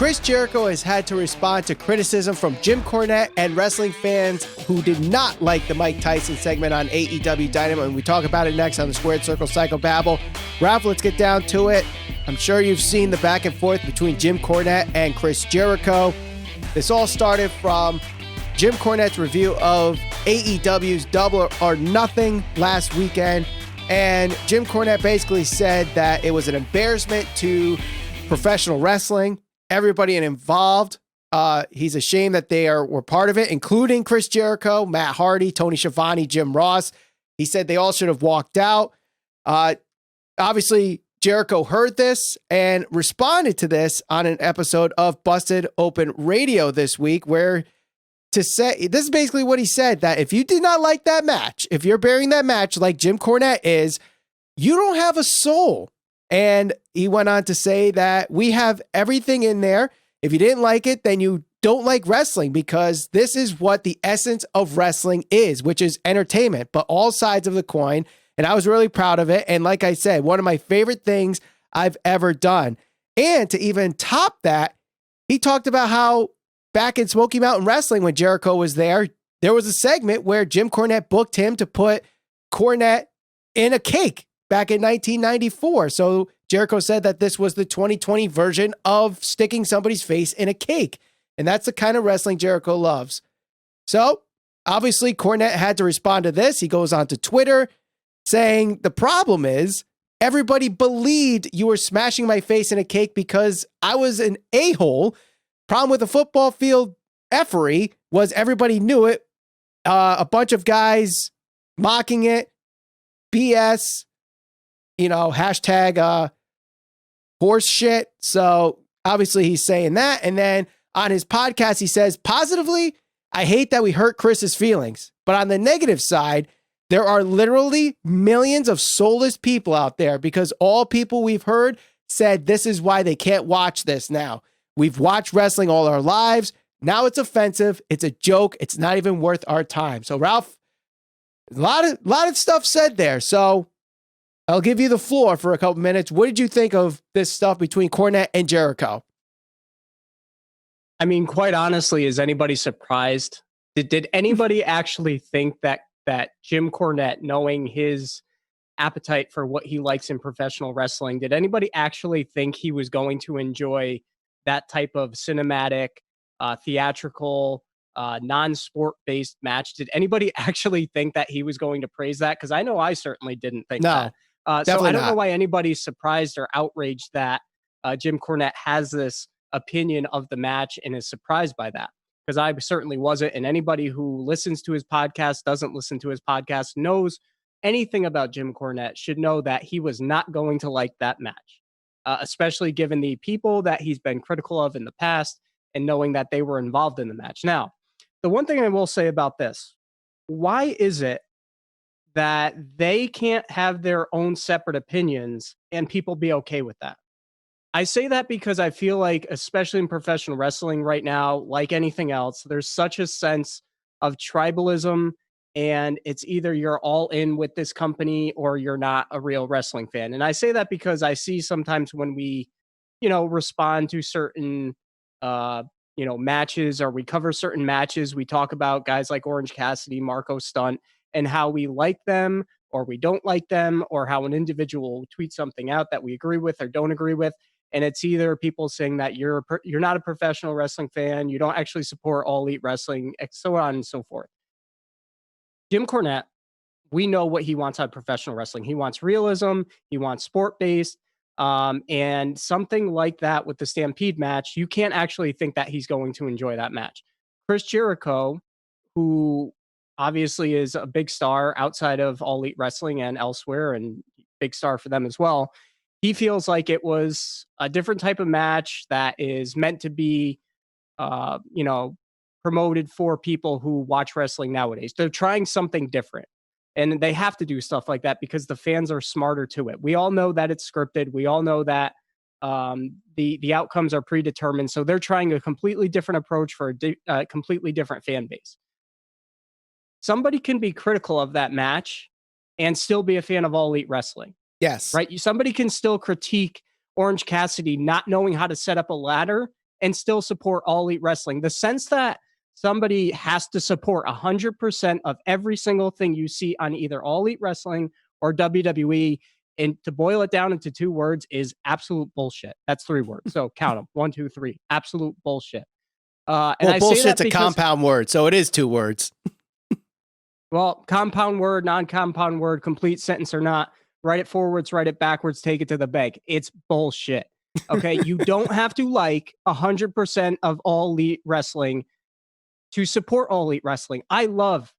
Chris Jericho has had to respond to criticism from Jim Cornette and wrestling fans who did not like the Mike Tyson segment on AEW Dynamite. And we talk about it next on the Squared Circle Psychobabble. Ralph, let's get down to it. I'm sure you've seen the back and forth between Jim Cornette and Chris Jericho. This all started from Jim Cornette's review of AEW's Double or Nothing last weekend. And Jim Cornette basically said that it was an embarrassment to professional wrestling. Everybody involved, he's ashamed that they were part of it, including Chris Jericho, Matt Hardy, Tony Schiavone, Jim Ross. He said they all should have walked out. Obviously, Jericho heard this and responded to this on an episode of Busted Open Radio this week, where this is basically what he said, that if you did not like that match, if you're burying that match like Jim Cornette is, you don't have a soul. And he went on to say that we have everything in there. If you didn't like it, then you don't like wrestling, because this is what the essence of wrestling is, which is entertainment, but all sides of the coin. And I was really proud of it. And like I said, one of my favorite things I've ever done. And to even top that, he talked about how back in Smoky Mountain Wrestling, when Jericho was there was a segment where Jim Cornette booked him to put Cornette in a cake back in 1994. So Jericho said that this was the 2020 version of sticking somebody's face in a cake. And that's the kind of wrestling Jericho loves. So obviously Cornette had to respond to this. He goes on to Twitter saying, the problem is everybody believed you were smashing my face in a cake because I was an a-hole. Problem with the football field effery was everybody knew it. A bunch of guys mocking it. BS. Hashtag horse shit. So obviously he's saying that. And then on his podcast, he says, positively, I hate that we hurt Chris's feelings. But on the negative side, there are literally millions of soulless people out there, because all people we've heard said this is why they can't watch this now. We've watched wrestling all our lives. Now it's offensive. It's a joke. It's not even worth our time. So Ralph, a lot of stuff said there. So I'll give you the floor for a couple minutes. What did you think of this stuff between Cornette and Jericho? I mean, quite honestly, is anybody surprised? Did anybody actually think that Jim Cornette, knowing his appetite for what he likes in professional wrestling, did anybody actually think he was going to enjoy that type of cinematic, theatrical, non-sport based match? Did anybody actually think that he was going to praise that? Because I know I certainly didn't think that. So I don't know why anybody's surprised or outraged that Jim Cornette has this opinion of the match and is surprised by that. Because I certainly wasn't. And anybody who listens to his podcast, doesn't listen to his podcast, knows anything about Jim Cornette should know that he was not going to like that match, especially given the people that he's been critical of in the past and knowing that they were involved in the match. Now, the one thing I will say about this, why is it that they can't have their own separate opinions and people be okay with that? I say that because I feel like, especially in professional wrestling right now, like anything else, there's such a sense of tribalism, and it's either you're all in with this company or you're not a real wrestling fan. And I say that because I see sometimes when we, respond to certain, matches, or we cover certain matches, we talk about guys like Orange Cassidy, Marco Stunt, and how we like them or we don't like them, or how an individual will tweet something out that we agree with or don't agree with. And it's either people saying that you're not a professional wrestling fan, you don't actually support All Elite Wrestling, so on and so forth. Jim Cornette, we know what he wants out of professional wrestling. He wants realism. He wants sport-based. And something like that with the Stampede match, you can't actually think that he's going to enjoy that match. Chris Jericho, who obviously is a big star outside of All Elite Wrestling and elsewhere, and big star for them as well, he feels like it was a different type of match that is meant to be, promoted for people who watch wrestling nowadays. They're trying something different, and they have to do stuff like that because the fans are smarter to it. We all know that it's scripted. We all know that the outcomes are predetermined. So they're trying a completely different approach for a completely different fan base. Somebody can be critical of that match and still be a fan of All Elite Wrestling. Yes. Right. Somebody can still critique Orange Cassidy not knowing how to set up a ladder and still support All Elite Wrestling. The sense that somebody has to support 100% of every single thing you see on either All Elite Wrestling or WWE, and to boil it down into 2 words, is absolute bullshit. That's 3 words. So count them. 1, 2, 3. Absolute bullshit. And well, I bullshit's say that a because, compound word, so it is 2 words. well, compound word, non-compound word, complete sentence or not, write it forwards, write it backwards, take it to the bank. It's bullshit. Okay. You don't have to like 100% of All Elite Wrestling to support All Elite Wrestling. I love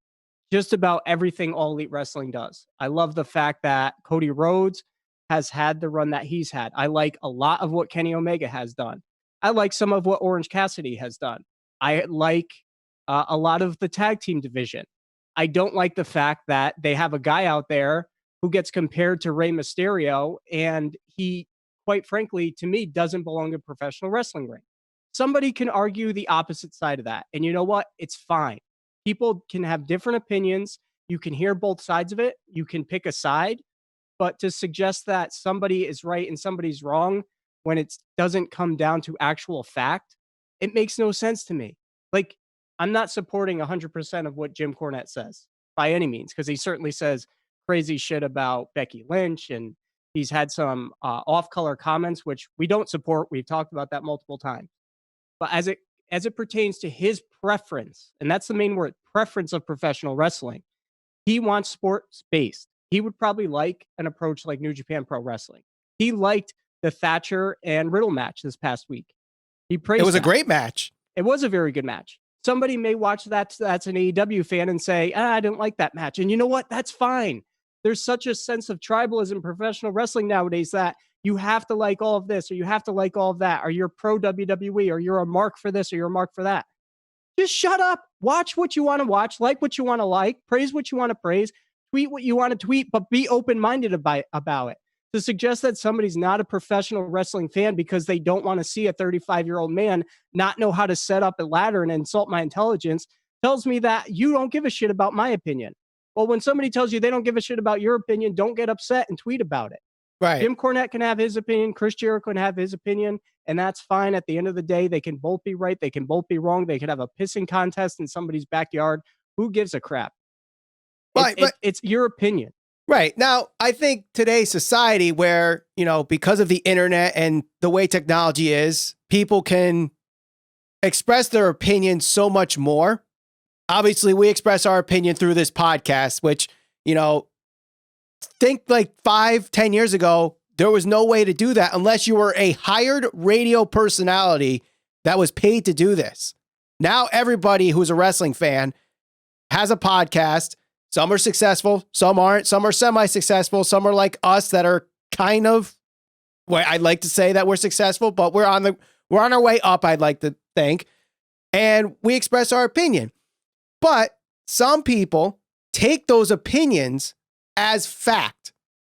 just about everything All Elite Wrestling does. I love the fact that Cody Rhodes has had the run that he's had. I like a lot of what Kenny Omega has done. I like some of what Orange Cassidy has done. I like a lot of the tag team division. I don't like the fact that they have a guy out there who gets compared to Rey Mysterio, and he, quite frankly, to me, doesn't belong in a professional wrestling ring. Somebody can argue the opposite side of that. And you know what? It's fine. People can have different opinions. You can hear both sides of it. You can pick a side. But to suggest that somebody is right and somebody's wrong when it doesn't come down to actual fact, it makes no sense to me. Like, I'm not supporting 100% of what Jim Cornette says by any means, because he certainly says crazy shit about Becky Lynch, and he's had some off-color comments, which we don't support. We've talked about that multiple times. But as it pertains to his preference, and that's the main word, preference of professional wrestling, he wants sports-based. He would probably like an approach like New Japan Pro Wrestling. He liked the Thatcher and Riddle match this past week. He praised It was that. a great match. It was a very good match. Somebody may watch that's an AEW fan and say, I didn't like that match. And you know what? That's fine. There's such a sense of tribalism in professional wrestling nowadays that you have to like all of this, or you have to like all of that, or you're pro WWE, or you're a mark for this, or you're a mark for that. Just shut up. Watch what you want to watch, like what you want to like, praise what you want to praise, tweet what you want to tweet, but be open-minded about it. To suggest that somebody's not a professional wrestling fan because they don't want to see a 35-year-old man not know how to set up a ladder and insult my intelligence tells me that you don't give a shit about my opinion. Well, when somebody tells you they don't give a shit about your opinion, don't get upset and tweet about it. Right. Jim Cornette can have his opinion. Chris Jericho can have his opinion. And that's fine. At the end of the day, they can both be right. They can both be wrong. They can have a pissing contest in somebody's backyard. Who gives a crap? Right, but it's your opinion. Right. Now, I think today's society where, because of the internet and the way technology is, people can express their opinion so much more. Obviously, we express our opinion through this podcast, which, think like 5-10 years ago, there was no way to do that unless you were a hired radio personality that was paid to do this. Now, everybody who's a wrestling fan has a podcast. Some are successful, some aren't. Some are semi-successful. Some are like us that are kind of, well, I'd like to say that we're successful, but we're on our way up, I'd like to think. And we express our opinion. But some people take those opinions as fact.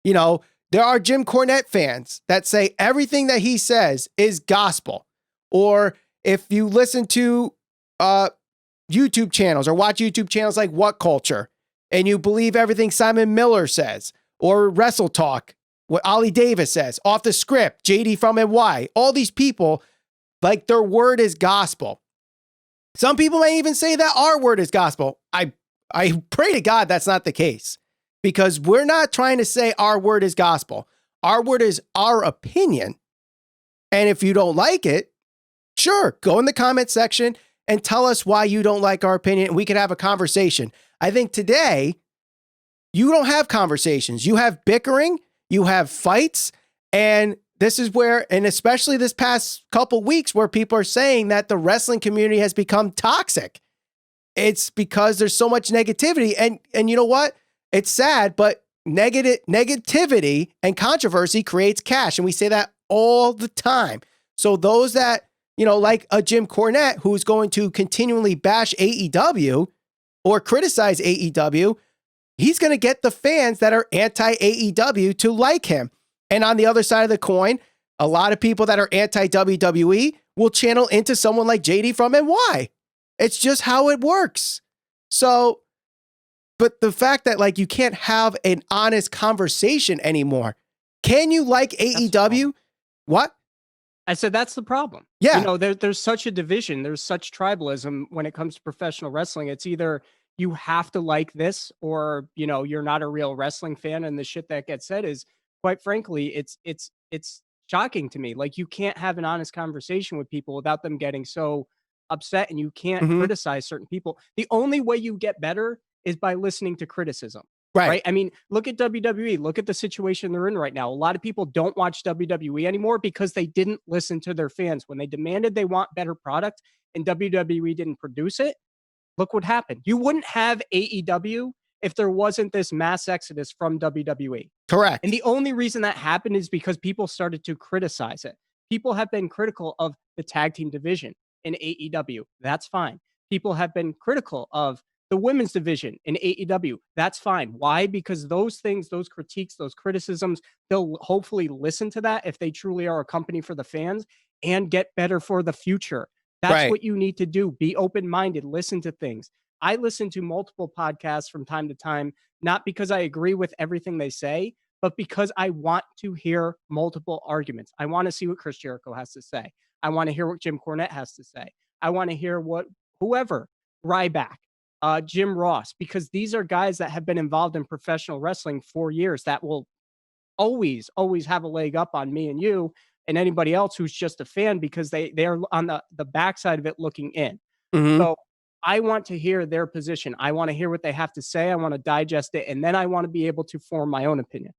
There are Jim Cornette fans that say everything that he says is gospel. Or if you listen to YouTube channels or watch YouTube channels like What Culture, and you believe everything Simon Miller says, or Wrestle Talk, what Ollie Davis says, Off the Script, JD from NY, all these people, like their word is gospel. Some people may even say that our word is gospel. I pray to God that's not the case, because we're not trying to say our word is gospel. Our word is our opinion. And if you don't like it, sure, go in the comment section and tell us why you don't like our opinion, and we can have a conversation. I think today, you don't have conversations. You have bickering, you have fights, and this is where, and especially this past couple weeks, where people are saying that the wrestling community has become toxic. It's because there's so much negativity, and you know what? It's sad, but negativity and controversy creates cash, and we say that all the time. So those that, like a Jim Cornette, who's going to continually bash AEW or criticize AEW, he's going to get the fans that are anti-AEW to like him. And on the other side of the coin, a lot of people that are anti-WWE will channel into someone like JD from NY. It's just how it works. So, but the fact that you can't have an honest conversation anymore. Can you like AEW? What? I said that's the problem. Yeah. You know, there's such a division. There's such tribalism when it comes to professional wrestling. It's either you have to like this or, you know, you're not a real wrestling fan. And the shit that gets said is, quite frankly, it's shocking to me. Like, you can't have an honest conversation with people without them getting so upset, and you can't Mhm. criticize certain people. The only way you get better is by listening to criticism. Right. Right. I mean, look at WWE. Look at the situation they're in right now. A lot of people don't watch WWE anymore because they didn't listen to their fans. When they demanded they want better product and WWE didn't produce it, look what happened. You wouldn't have AEW if there wasn't this mass exodus from WWE. Correct. And the only reason that happened is because people started to criticize it. People have been critical of the tag team division in AEW. That's fine. People have been critical of the women's division in AEW. That's fine. Why? Because those things, those critiques, those criticisms, they'll hopefully listen to that if they truly are a company for the fans and get better for the future. That's Right. what you need to do. Be open-minded, listen to things. I listen to multiple podcasts from time to time, not because I agree with everything they say, but because I want to hear multiple arguments. I want to see what Chris Jericho has to say. I want to hear what Jim Cornette has to say. I want to hear what whoever, Ryback, Jim Ross, because these are guys that have been involved in professional wrestling for years that will always have a leg up on me and you and anybody else who's just a fan because they're on the backside of it looking in. Mhm. So I want to hear their position. I want to hear what they have to say. I want to digest it, and then I want to be able to form my own opinion.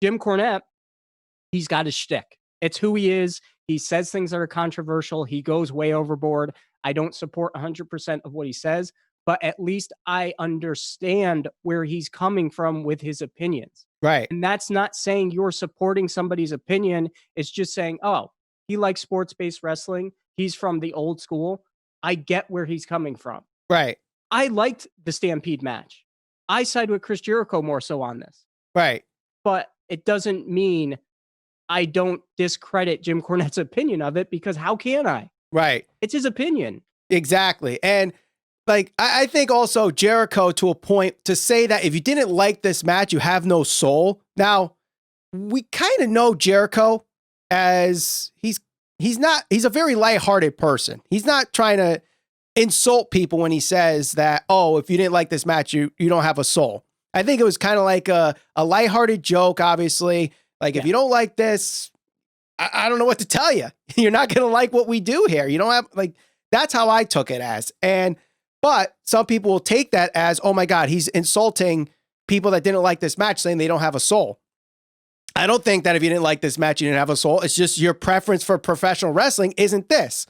Jim Cornette, he's got his shtick. It's who he is. He says things that are controversial. He goes way overboard. I don't support 100% of what he says, but at least I understand where he's coming from with his opinions. Right. And that's not saying you're supporting somebody's opinion. It's just saying, oh, he likes sports-based wrestling. He's from the old school. I get where he's coming from. Right. I liked the Stampede match. I side with Chris Jericho more so on this. Right. But it doesn't mean I don't discredit Jim Cornette's opinion of it, because how can I? Right. It's his opinion. Exactly. And like, I think also Jericho, to a point, to say that if you didn't like this match, you have no soul. Now, we kind of know Jericho as he's a very lighthearted person. He's not trying to insult people when he says that, oh, if you didn't like this match, you don't have a soul. I think it was kind of like a lighthearted joke, obviously. Like, if you don't like this, I don't know what to tell you. You're not going to like what we do here. You don't have, like, that's how I took it as. But some people will take that as, oh my God, he's insulting people that didn't like this match, saying they don't have a soul. I don't think that if you didn't like this match, you didn't have a soul. It's just your preference for professional wrestling isn't this.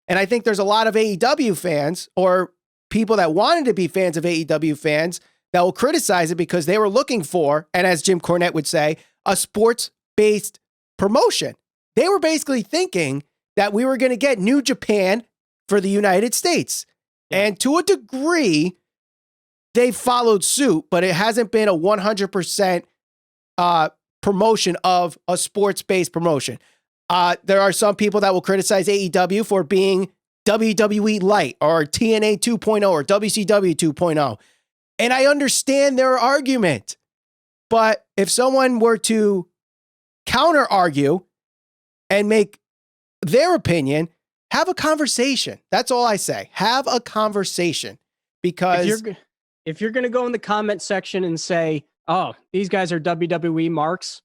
And I think there's a lot of AEW fans, or people that wanted to be fans of AEW fans, that will criticize it because they were looking for, and as Jim Cornette would say, a sports-based promotion. They were basically thinking that we were going to get New Japan for the United States. And to a degree, they followed suit, but it hasn't been a 100% promotion of a sports-based promotion. There are some people that will criticize AEW for being WWE Light or TNA 2.0 or WCW 2.0. And I understand their argument. But if someone were to counter argue and make their opinion, have a conversation. That's all I say. Have a conversation, because if you're going to go in the comment section and say, oh, these guys are WWE marks,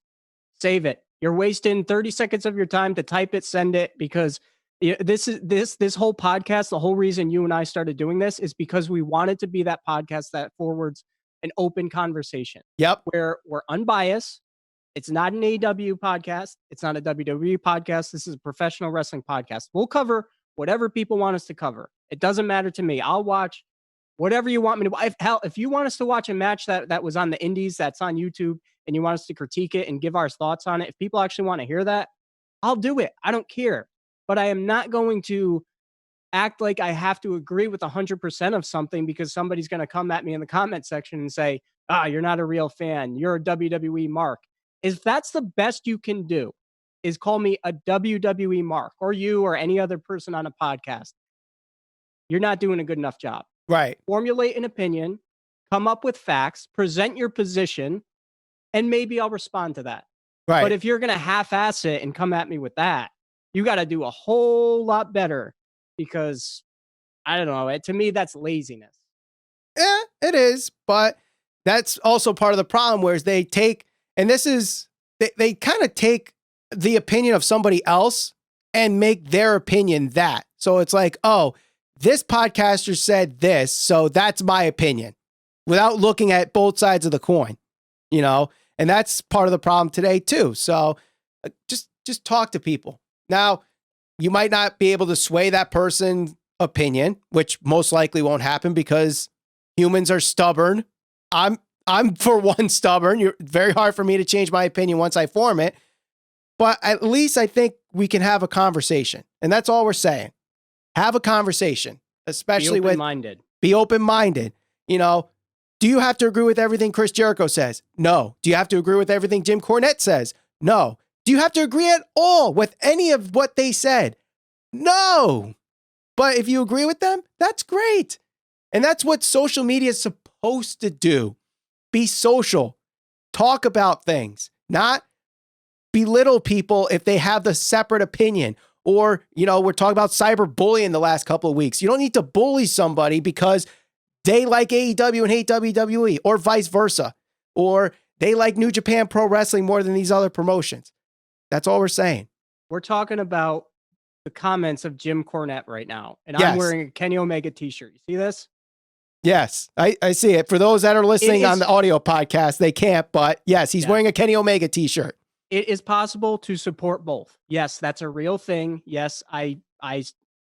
save it. You're wasting 30 seconds of your time to type it, send it, because this whole podcast, the whole reason you and I started doing this is because we wanted to be that podcast that forwards an open conversation. Yep. Where we're unbiased. It's not an AEW podcast. It's not a WWE podcast. This is a professional wrestling podcast. We'll cover whatever people want us to cover. It doesn't matter to me. I'll watch whatever you want me to. If you want us to watch a match that was on the indies, that's on YouTube, and you want us to critique it and give our thoughts on it, if people actually want to hear that, I'll do it. I don't care. But I am not going to act like I have to agree with 100% of something because somebody's going to come at me in the comment section and say, you're not a real fan. You're a WWE mark. If that's the best you can do, is call me a WWE mark, or you or any other person on a podcast, you're not doing a good enough job. Right. Formulate an opinion, come up with facts, present your position, and maybe I'll respond to that. Right. But if you're going to half-ass it and come at me with that, You got to do a whole lot better because I don't know. To me, that's laziness. Yeah, it is. But that's also part of the problem, whereas they take, and this is, they kind of take the opinion of somebody else and make their opinion that. So it's like, oh, this podcaster said this, so that's my opinion, without looking at both sides of the coin, you know? And that's part of the problem today too. So just talk to people. Now, you might not be able to sway that person's opinion, which most likely won't happen because humans are stubborn. I'm for one stubborn. You're very hard for me to change my opinion once I form it. But at least I think we can have a conversation. And that's all we're saying. Have a conversation, especially be open-minded. You know, do you have to agree with everything Chris Jericho says? No. Do you have to agree with everything Jim Cornette says? No. Do you have to agree at all with any of what they said? No. But if you agree with them, that's great. And that's what social media is supposed to do. Be social. Talk about things, not belittle people if they have the separate opinion. Or, you know, we're talking about cyberbullying the last couple of weeks. You don't need to bully somebody because they like AEW and hate WWE, or vice versa. Or they like New Japan Pro Wrestling more than these other promotions. That's all we're saying. We're talking about the comments of Jim Cornette right now. And I'm wearing a Kenny Omega t-shirt. You see this? Yes, I see it. For those that are listening on the audio podcast, they can't, but yes, he's wearing a Kenny Omega t-shirt. It is possible to support both. Yes, that's a real thing. Yes, I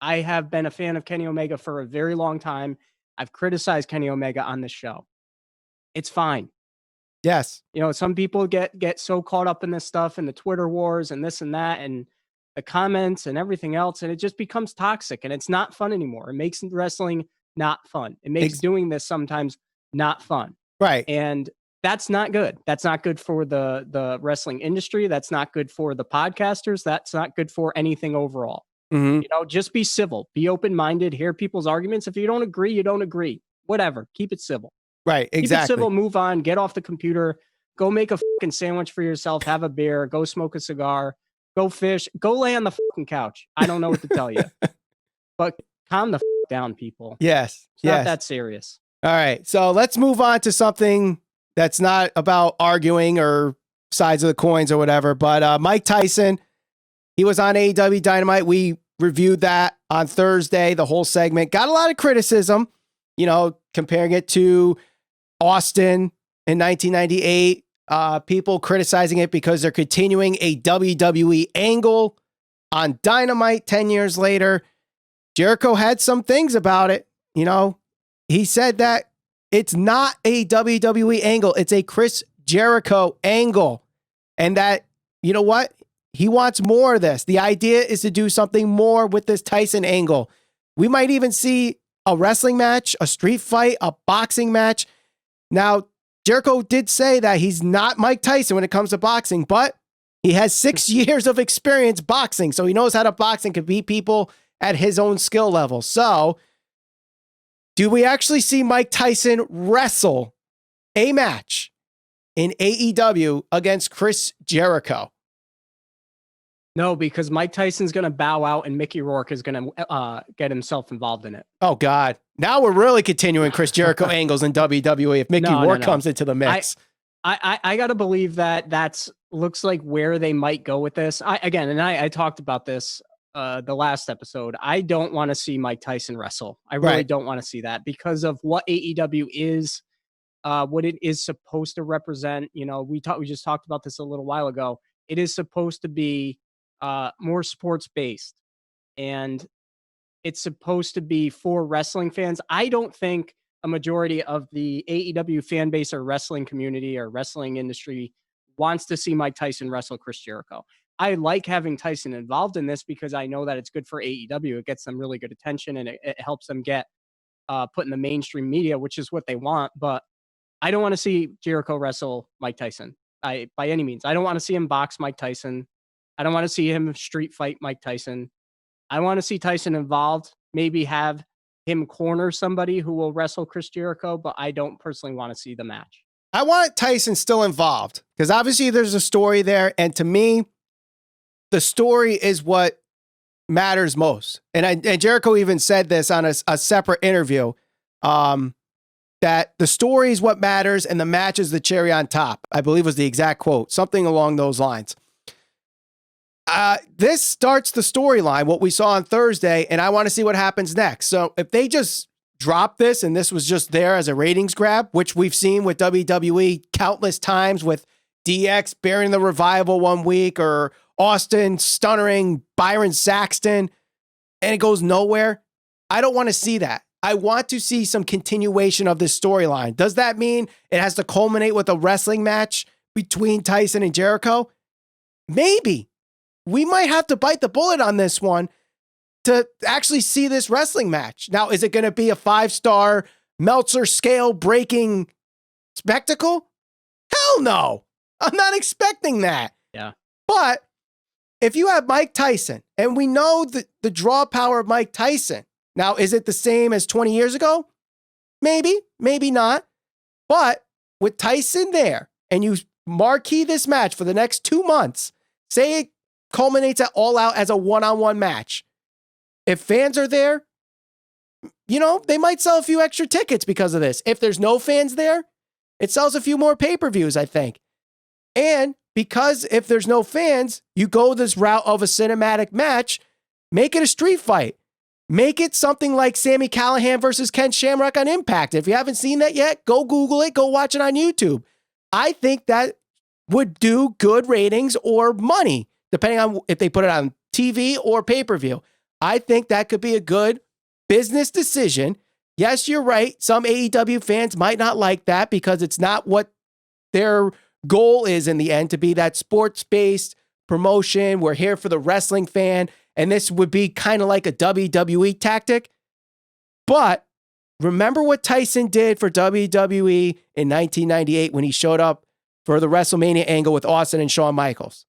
have been a fan of Kenny Omega for a very long time. I've criticized Kenny Omega on this show. It's fine. Yes. You know, some people get so caught up in this stuff and the Twitter wars and this and that and the comments and everything else, and it just becomes toxic and it's not fun anymore. It makes wrestling not fun. It makes doing this sometimes not fun. Right. And that's not good. That's not good for the wrestling industry. That's not good for the podcasters. That's not good for anything overall. Mm-hmm. You know, just be civil, be open-minded, hear people's arguments. If you don't agree, you don't agree. Whatever. Keep it civil. Right. Exactly. Keep it civil, move on, get off the computer, go make a fucking sandwich for yourself, have a beer, go smoke a cigar, go fish, go lay on the fucking couch. I don't know what to tell you. But calm the down, people. Yes. It's not that serious. All right. So let's move on to something that's not about arguing or sides of the coins or whatever. But Mike Tyson, he was on AEW Dynamite. We reviewed that on Thursday, the whole segment. Got a lot of criticism, you know, comparing it to Austin in 1998. People criticizing it because they're continuing a WWE angle on Dynamite 10 years later. Jericho had some things about it. You know, he said that it's not a WWE angle. It's a Chris Jericho angle. And that, you know what? He wants more of this. The idea is to do something more with this Tyson angle. We might even see a wrestling match, a street fight, a boxing match. Now, Jericho did say that he's not Mike Tyson when it comes to boxing, but he has 6 years of experience boxing. So he knows how to box and can beat people at his own skill level. So do we actually see Mike Tyson wrestle a match in AEW against Chris Jericho? No, because Mike Tyson's going to bow out and Mickey Rourke is going to get himself involved in it. Oh, God. Now we're really continuing Chris Jericho angles in WWE if Mickey Rourke comes into the mix. I got to believe that that's looks like where they might go with this. I talked about this the last episode. I don't want to see Mike Tyson wrestle. I really don't want to see that because of what AEW is, what it is supposed to represent. You know, we just talked about this a little while ago. It is supposed to be more sports based, and it's supposed to be for wrestling fans. I don't think a majority of the AEW fan base or wrestling community or wrestling industry wants to see Mike Tyson wrestle Chris Jericho. I like having Tyson involved in this because I know that it's good for AEW. It gets them really good attention and it helps them get put in the mainstream media, which is what they want. But I don't want to see Jericho wrestle Mike Tyson by any means. I don't want to see him box Mike Tyson. I don't want to see him street fight Mike Tyson. I want to see Tyson involved, maybe have him corner somebody who will wrestle Chris Jericho, but I don't personally want to see the match. I want Tyson still involved because obviously there's a story there. And to me, the story is what matters most. And Jericho even said this on a separate interview, that the story is what matters and the match is the cherry on top, I believe was the exact quote, something along those lines. This starts the storyline, what we saw on Thursday, and I want to see what happens next. So if they just drop this and this was just there as a ratings grab, which we've seen with WWE countless times with DX burying the Revival one week or Austin stunnering Byron Saxton and it goes nowhere, I don't want to see that. I want to see some continuation of this storyline. Does that mean it has to culminate with a wrestling match between Tyson and Jericho? Maybe. We might have to bite the bullet on this one to actually see this wrestling match. Now, is it going to be a 5-star Meltzer scale breaking spectacle? Hell no. I'm not expecting that. Yeah. But if you have Mike Tyson, and we know the draw power of Mike Tyson, now, is it the same as 20 years ago? Maybe, maybe not. But with Tyson there, and you marquee this match for the next 2 months, say it culminates at All Out as a one-on-one match. If fans are there, they might sell a few extra tickets because of this. If there's no fans there, it sells a few more pay-per-views, I think. And because if there's no fans, you go this route of a cinematic match, make it a street fight. Make it something like Sami Callihan versus Ken Shamrock on Impact. If you haven't seen that yet, go Google it, go watch it on YouTube. I think that would do good ratings or money, depending on if they put it on TV or pay-per-view. I think that could be a good business decision. Yes, you're right. Some AEW fans might not like that because it's not what their goal is in the end, to be that sports-based promotion. We're here for the wrestling fan. And this would be kind of like a WWE tactic. But remember what Tyson did for WWE in 1998 when he showed up for the WrestleMania angle with Austin and Shawn Michaels.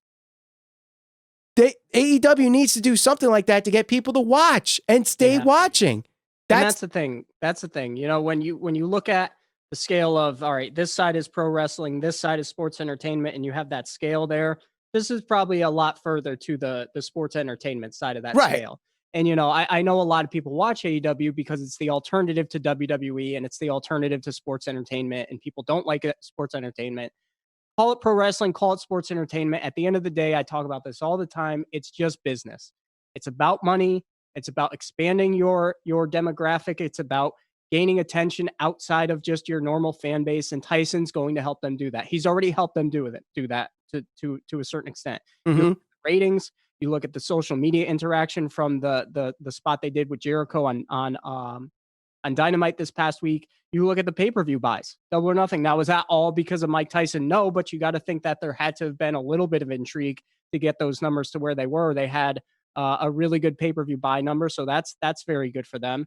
AEW needs to do something like that to get people to watch and stay watching. That's the thing. That's the thing. When you look at the scale of, all right, this side is pro wrestling, this side is sports entertainment, and you have that scale there, this is probably a lot further to the sports entertainment side of that scale. And, I know a lot of people watch AEW because it's the alternative to WWE and it's the alternative to sports entertainment, and people don't like it, sports entertainment. Call it pro wrestling, call it sports entertainment. At the end of the day, I talk about this all the time. It's just business. It's about money. It's about expanding your demographic. It's about gaining attention outside of just your normal fan base. And Tyson's going to help them do that. He's already helped them do that to a certain extent. Mm-hmm. You look at the ratings, you look at the social media interaction from the spot they did with Jericho on Dynamite this past week. You look at the pay-per-view buys, Double or Nothing. Now, was that all because of Mike Tyson? No, but you got to think that there had to have been a little bit of intrigue to get those numbers to where they were. They had a really good pay-per-view buy number, so that's very good for them.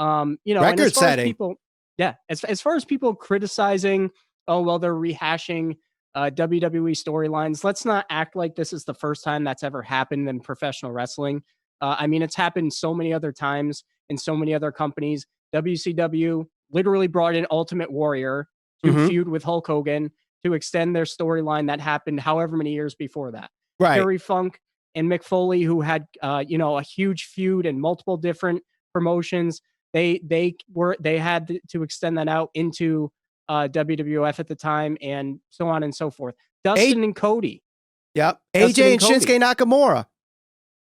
Record setting. People, as far as people criticizing, oh well, they're rehashing WWE storylines. Let's not act like this is the first time that's ever happened in professional wrestling. It's happened so many other times in so many other companies. WCW literally brought in Ultimate Warrior to feud with Hulk Hogan to extend their storyline that happened however many years before that. Right. Terry Funk and Mick Foley, who had a huge feud in multiple different promotions, they had to extend that out into WWF at the time, and so on and so forth. Dustin and Cody. Yep. AJ and Shinsuke Nakamura.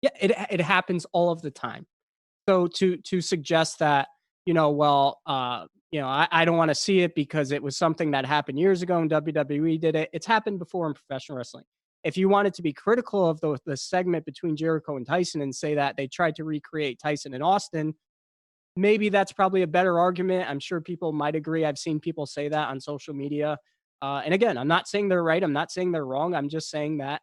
Yeah, it happens all of the time. So to suggest that, I don't want to see it because it was something that happened years ago and WWE did it. It's happened before in professional wrestling. If you wanted to be critical of the segment between Jericho and Tyson and say that they tried to recreate Tyson and Austin, maybe that's probably a better argument. I'm sure people might agree. I've seen people say that on social media. And again, I'm not saying they're right. I'm not saying they're wrong. I'm just saying that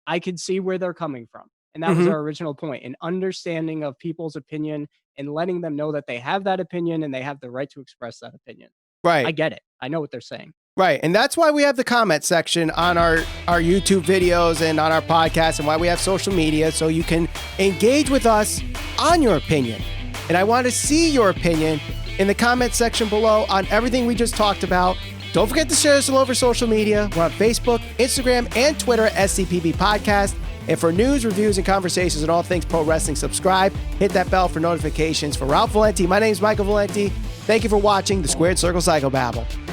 I could see where they're coming from. And that was our original point, an understanding of people's opinion and letting them know that they have that opinion and they have the right to express that opinion. Right. I get it. I know what they're saying. Right. And that's why we have the comment section on our YouTube videos and on our podcast, and why we have social media, so you can engage with us on your opinion. And I want to see your opinion in the comment section below on everything we just talked about. Don't forget to share us all over social media. We're on Facebook, Instagram, and Twitter at SCPB Podcast. And for news, reviews, and conversations on all things pro wrestling, subscribe. Hit that bell for notifications. For Ralph Valenti, my name is Michael Valenti. Thank you for watching the Squared Circle Psychobabble.